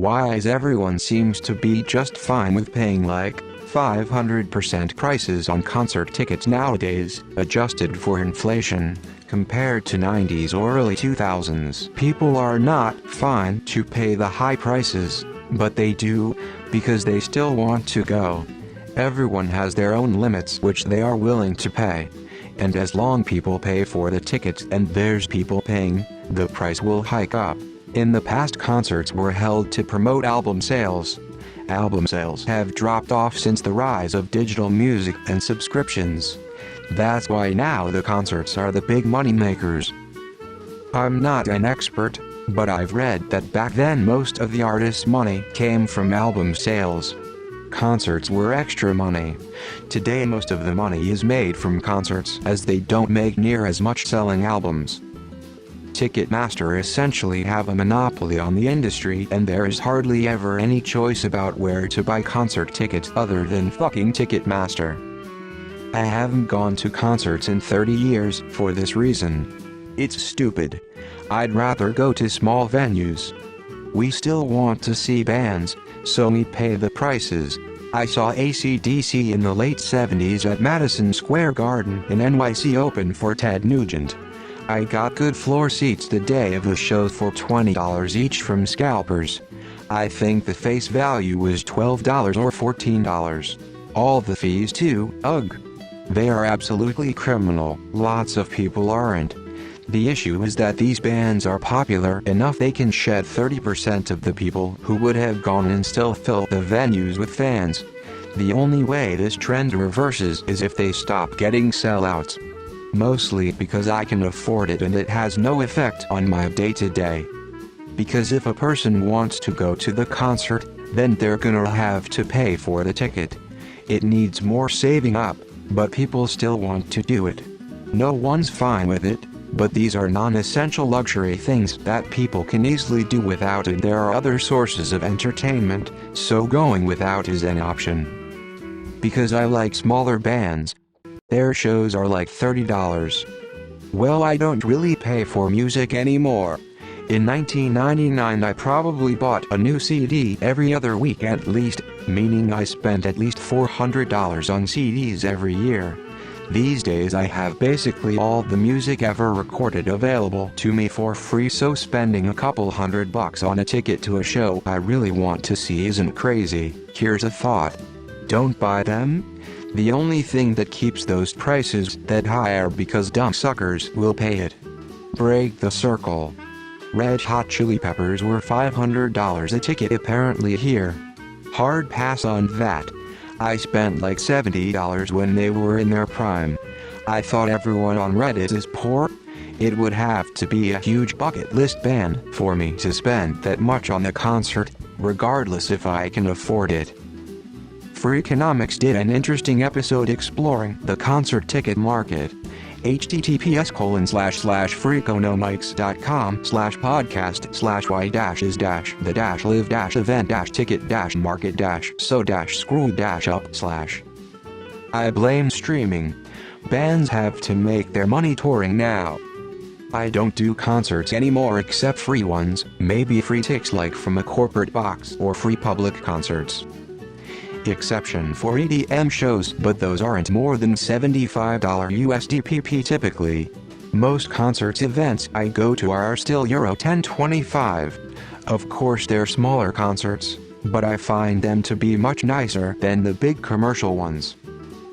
Why is everyone seems to be just fine with paying like 500% prices on concert tickets nowadays, adjusted for inflation, compared to 90s or early 2000s? People are not fine to pay the high prices, but they do, because they still want to go. Everyone has their own limits which they are willing to pay. And as long people pay for the tickets and there's people paying, the price will hike up. In the past, concerts were held to promote album sales. Album sales have dropped off since the rise of digital music and subscriptions. That's why now the concerts are the big money makers. I'm not an expert, but I've read that back then most of the artists' money came from album sales. Concerts were extra money. Today most of the money is made from concerts as they don't make near as much selling albums. Ticketmaster essentially have a monopoly on the industry, and there is hardly ever any choice about where to buy concert tickets other than fucking Ticketmaster. I haven't gone to concerts in 30 years for this reason. It's stupid. I'd rather go to small venues. We still want to see bands, so we pay the prices. I saw AC/DC in the late 70s at Madison Square Garden in NYC open for Ted Nugent. I got good floor seats the day of the show for $20 each from scalpers. I think the face value was $12 or $14. All the fees too, ugh. They are absolutely criminal. Lots of people aren't. The issue is that these bands are popular enough they can shed 30% of the people who would have gone and still fill the venues with fans. The only way this trend reverses is if they stop getting sellouts. Mostly because I can afford it and it has no effect on my day-to-day. Because if a person wants to go to the concert, then they're gonna have to pay for the ticket. It needs more saving up, but people still want to do it. No one's fine with it. But these are non-essential luxury things that people can easily do without, and there are other sources of entertainment, so going without is an option. Because I like smaller bands. Their shows are like $30. Well, I don't really pay for music anymore. In 1999 I probably bought a new CD every other week at least, meaning I spent at least $400 on CDs every year. These days I have basically all the music ever recorded available to me for free, so spending a couple $100 on a ticket to a show I really want to see isn't crazy. Here's a thought. Don't buy them. The only thing that keeps those prices that high are because dumb suckers will pay it. Break the circle. Red Hot Chili Peppers were $500 a ticket apparently here. Hard pass on that. I spent like $70 when they were in their prime. I thought everyone on Reddit is poor. It would have to be a huge bucket list band for me to spend that much on a concert, regardless if I can afford it. Freakonomics did an interesting episode exploring the concert ticket market. https://freakonomics.com/podcast/y-is-the-live-event-ticket-market-so-screw-up/. I blame streaming. Bands have to make their money touring now. I don't do concerts anymore except free ones, maybe free tickets like from a corporate box or free public concerts. Exception for EDM shows, but those aren't more than $75 USDPP typically. Most concerts events I go to are still Euro 1025. Of course they're smaller concerts, but I find them to be much nicer than the big commercial ones.